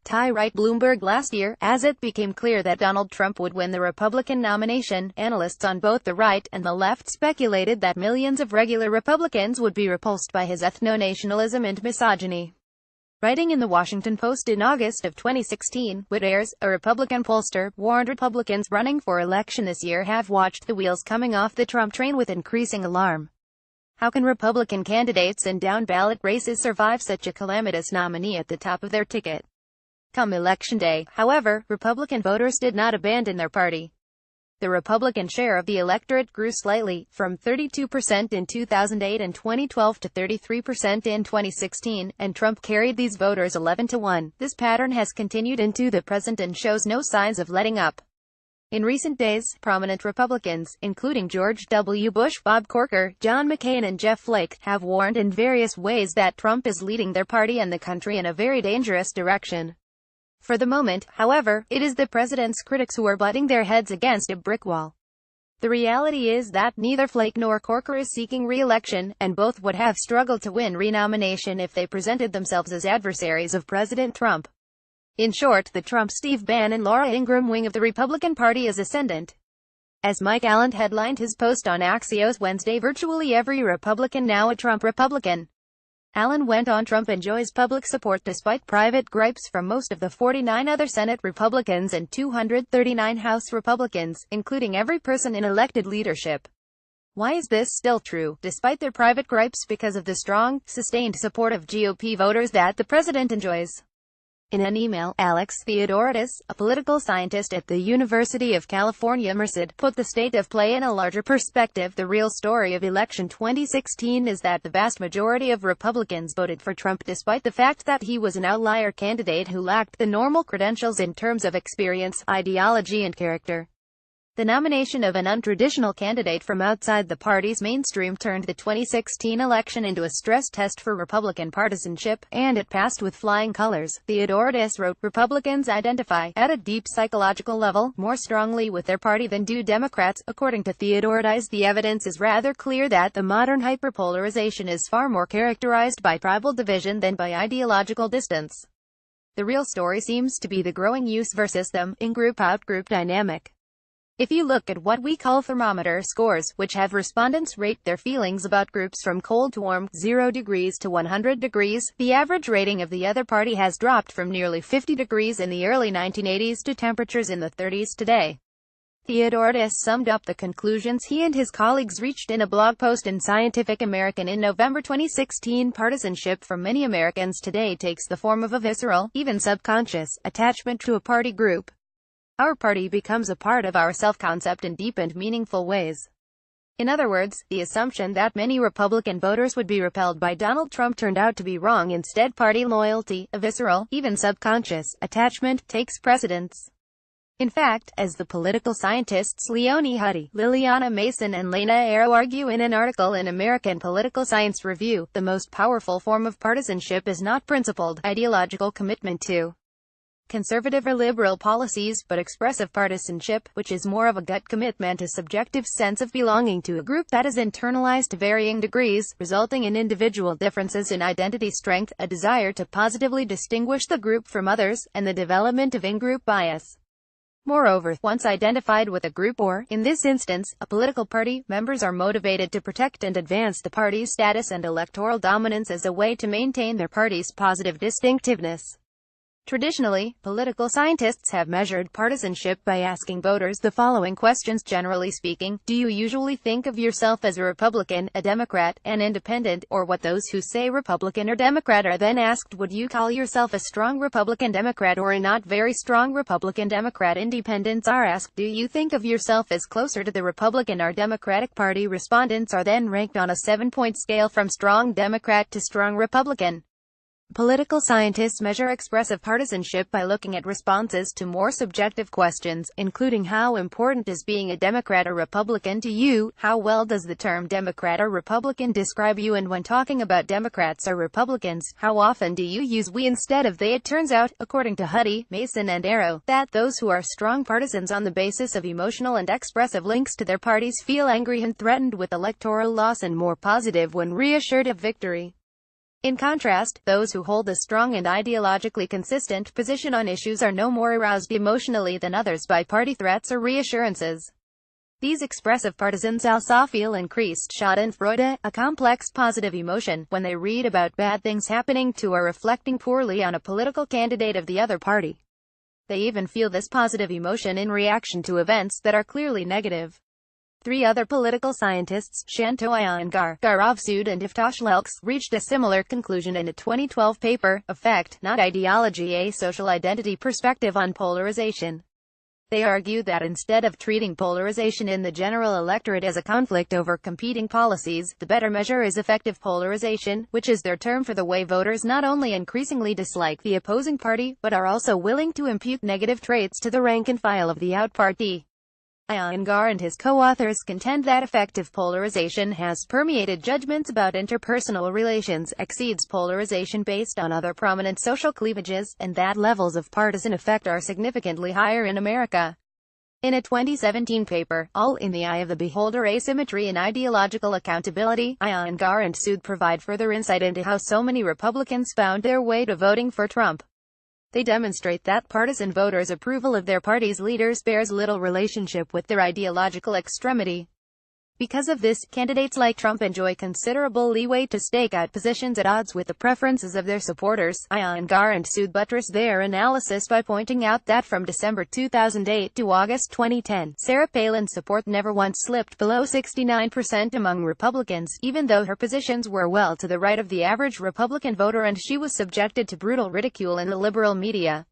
WrightBloomberg last year, as it became clear that Donald Trump would win the Republican nomination. Analysts on both the right and the left speculated that millions of regular Republicans would be repulsed by his ethno-nationalism and misogyny. Writing in the Washington Post in August of 2016, Whit Ayers, a Republican pollster, warned Republicans running for election this year have watched the wheels coming off the Trump train with increasing alarm. How can Republican candidates in down-ballot races survive such a calamitous nominee at the top of their ticket? Come Election Day, however, Republican voters did not abandon their party. The Republican share of the electorate grew slightly, from 32% in 2008 and 2012 to 33% in 2016, and Trump carried these voters 11-1. This pattern has continued into the present and shows no signs of letting up. In recent days, prominent Republicans, including George W. Bush, Bob Corker, John McCain and Jeff Flake, have warned in various ways that Trump is leading their party and the country in a very dangerous direction. For the moment, however, it is the president's critics who are butting their heads against a brick wall. The reality is that neither Flake nor Corker is seeking re-election, and both would have struggled to win re-nomination if they presented themselves as adversaries of President Trump. In short, the Trump, Steve Bannon, Laura Ingraham wing of the Republican Party is ascendant. As Mike Allen headlined his post on Axios Wednesday, virtually every Republican now a Trump Republican. Allen went on, Trump enjoys public support despite private gripes from most of the 49 other Senate Republicans and 239 House Republicans, including every person in elected leadership. Why is this still true, despite their private gripes? Because of the strong, sustained support of GOP voters that the president enjoys. In an email, Alex Theodoridis, a political scientist at the University of California, Merced, put the state of play in a larger perspective. The real story of election 2016 is that the vast majority of Republicans voted for Trump despite the fact that he was an outlier candidate who lacked the normal credentials in terms of experience, ideology and character. The nomination of an untraditional candidate from outside the party's mainstream turned the 2016 election into a stress test for Republican partisanship, and it passed with flying colors. Theodoridis wrote, Republicans identify, at a deep psychological level, more strongly with their party than do Democrats. According to Theodoridis, the evidence is rather clear that the modern hyperpolarization is far more characterized by tribal division than by ideological distance. The real story seems to be the growing use versus them, in-group out-group dynamic. If you look at what we call thermometer scores, which have respondents rate their feelings about groups from cold to warm, 0 degrees to 100 degrees, the average rating of the other party has dropped from nearly 50 degrees in the early 1980s to temperatures in the 30s today. Theodoridis summed up the conclusions he and his colleagues reached in a blog post in Scientific American in November 2016. Partisanship for many Americans today takes the form of a visceral, even subconscious, attachment to a party group. Our party becomes a part of our self-concept in deep and meaningful ways. In other words, the assumption that many Republican voters would be repelled by Donald Trump turned out to be wrong. Instead, party loyalty, a visceral, even subconscious, attachment, takes precedence. In fact, as the political scientists Leonie Huddy, Liliana Mason and Lena Arrow argue in an article in American Political Science Review, the most powerful form of partisanship is not principled, ideological commitment to conservative or liberal policies, but expressive partisanship, which is more of a gut commitment, a subjective sense of belonging to a group that is internalized to varying degrees, resulting in individual differences in identity strength, a desire to positively distinguish the group from others, and the development of in-group bias. Moreover, once identified with a group or, in this instance, a political party, members are motivated to protect and advance the party's status and electoral dominance as a way to maintain their party's positive distinctiveness. Traditionally, political scientists have measured partisanship by asking voters the following questions. Generally speaking, do you usually think of yourself as a Republican, a Democrat, an independent, or what? Those who say Republican or Democrat are then asked, would you call yourself a strong Republican Democrat or a not very strong Republican Democrat? Independents are asked, do you think of yourself as closer to the Republican or Democratic Party? Respondents are then ranked on a 7-point scale from strong Democrat to strong Republican. Political scientists measure expressive partisanship by looking at responses to more subjective questions, including how important is being a Democrat or Republican to you, how well does the term Democrat or Republican describe you, and when talking about Democrats or Republicans, how often do you use we instead of they? It turns out, according to Huddy, Mason and Arrow, that those who are strong partisans on the basis of emotional and expressive links to their parties feel angry and threatened with electoral loss and more positive when reassured of victory. In contrast, those who hold a strong and ideologically consistent position on issues are no more aroused emotionally than others by party threats or reassurances. These expressive partisans also feel increased schadenfreude, a complex positive emotion, when they read about bad things happening to or reflecting poorly on a political candidate of the other party. They even feel this positive emotion in reaction to events that are clearly negative. Three other political scientists, Shanto Iyengar, Gaurav Sood and Iftosh Lelks, reached a similar conclusion in a 2012 paper, Effect, Not Ideology: A Social Identity Perspective on Polarization. They argue that instead of treating polarization in the general electorate as a conflict over competing policies, the better measure is effective polarization, which is their term for the way voters not only increasingly dislike the opposing party, but are also willing to impute negative traits to the rank and file of the out party. Iyengar and his co-authors contend that effective polarization has permeated judgments about interpersonal relations, exceeds polarization based on other prominent social cleavages, and that levels of partisan effect are significantly higher in America. In a 2017 paper, All in the Eye of the Beholder: Asymmetry and Ideological Accountability, Iyengar and Sood provide further insight into how so many Republicans found their way to voting for Trump. They demonstrate that partisan voters' approval of their party's leaders bears little relationship with their ideological extremity. Because of this, candidates like Trump enjoy considerable leeway to stake out positions at odds with the preferences of their supporters. Iyengar and Sood buttress their analysis by pointing out that from December 2008 to August 2010, Sarah Palin's support never once slipped below 69% among Republicans, even though her positions were well to the right of the average Republican voter and she was subjected to brutal ridicule in the liberal media.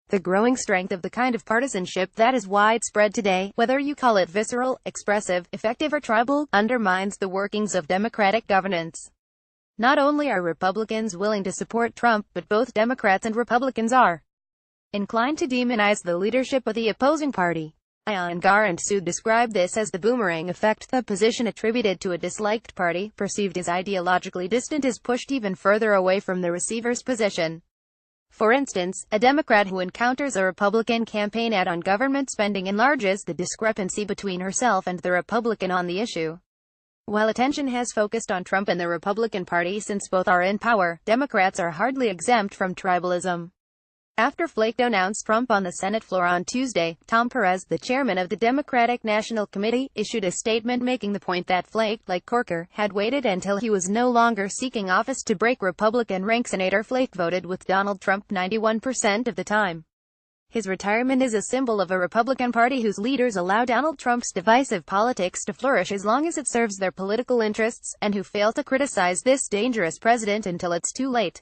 The growing strength of the kind of partisanship that is widespread today, whether you call it visceral, expressive, effective or tribal, undermines the workings of democratic governance. Not only are Republicans willing to support Trump, but both Democrats and Republicans are inclined to demonize the leadership of the opposing party. Iyengar and Sood describe this as the boomerang effect. The position attributed to a disliked party, perceived as ideologically distant, is pushed even further away from the receiver's position. For instance, a Democrat who encounters a Republican campaign ad on government spending enlarges the discrepancy between herself and the Republican on the issue. While attention has focused on Trump and the Republican Party since both are in power, Democrats are hardly exempt from tribalism. After Flake announced Trump on the Senate floor on Tuesday, Tom Perez, the chairman of the Democratic National Committee, issued a statement making the point that Flake, like Corker, had waited until he was no longer seeking office to break Republican ranks. Senator Flake voted with Donald Trump 91% of the time. His retirement is a symbol of a Republican Party whose leaders allow Donald Trump's divisive politics to flourish as long as it serves their political interests, and who fail to criticize this dangerous president until it's too late.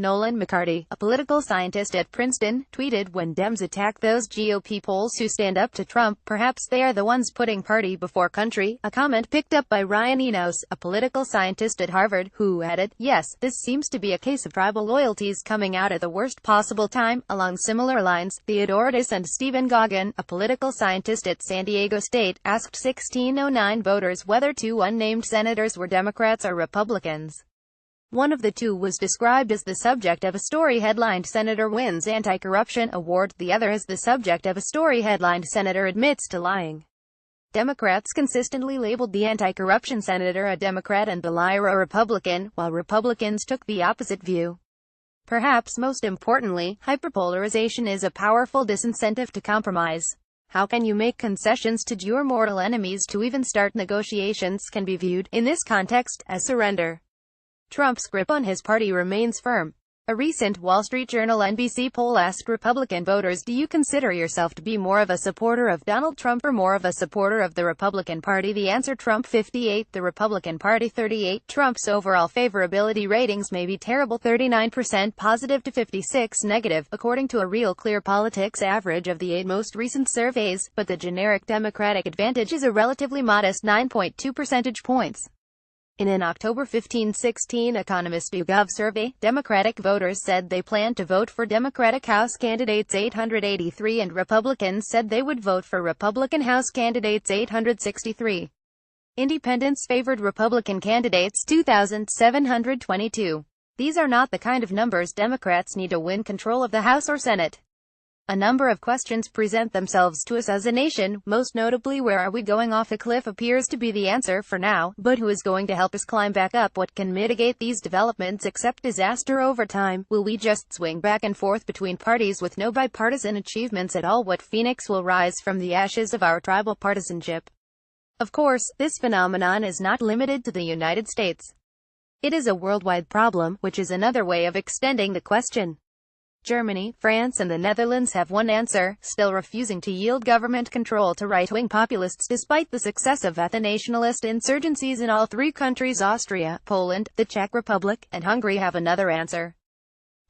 Nolan McCarty, a political scientist at Princeton, tweeted, "When Dems attack those GOP polls who stand up to Trump, perhaps they are the ones putting party before country," a comment picked up by Ryan Enos, a political scientist at Harvard, who added, "Yes, this seems to be a case of tribal loyalties coming out at the worst possible time." Along similar lines, Theodoridis and Stephen Goggin, a political scientist at San Diego State, asked 1609 voters whether two unnamed senators were Democrats or Republicans. One of the two was described as the subject of a story headlined "Senator Wins Anti-Corruption Award," the other as the subject of a story headlined "Senator Admits to Lying." Democrats consistently labeled the anti-corruption senator a Democrat and the liar a Republican, while Republicans took the opposite view. Perhaps most importantly, hyperpolarization is a powerful disincentive to compromise. How can you make concessions to your mortal enemies to even start negotiations can be viewed, in this context, as surrender. Trump's grip on his party remains firm. A recent Wall Street Journal NBC poll asked Republican voters, "Do you consider yourself to be more of a supporter of Donald Trump or more of a supporter of the Republican Party?" The answer: Trump 58, the Republican Party 38. Trump's overall favorability ratings may be terrible, 39% positive to 56 negative, according to a Real Clear Politics average of the 8 most recent surveys, but the generic Democratic advantage is a relatively modest 9.2 percentage points. In an October 15/16 Economist YouGov survey, Democratic voters said they planned to vote for Democratic House candidates 883 and Republicans said they would vote for Republican House candidates 863. Independents favored Republican candidates 2,722. These are not the kind of numbers Democrats need to win control of the House or Senate. A number of questions present themselves to us as a nation, most notably where are we going off a cliff appears to be the answer for now, but who is going to help us climb back up? What can mitigate these developments except disaster over time? Will we just swing back and forth between parties with no bipartisan achievements at all? What phoenix will rise from the ashes of our tribal partisanship? Of course, this phenomenon is not limited to the United States. It is a worldwide problem, which is another way of extending the question. Germany, France and the Netherlands have one answer, still refusing to yield government control to right-wing populists despite the success of ethno-nationalist insurgencies in all three countries. Austria, Poland, the Czech Republic, and Hungary have another answer.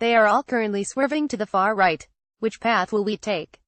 They are all currently swerving to the far right. Which path will we take?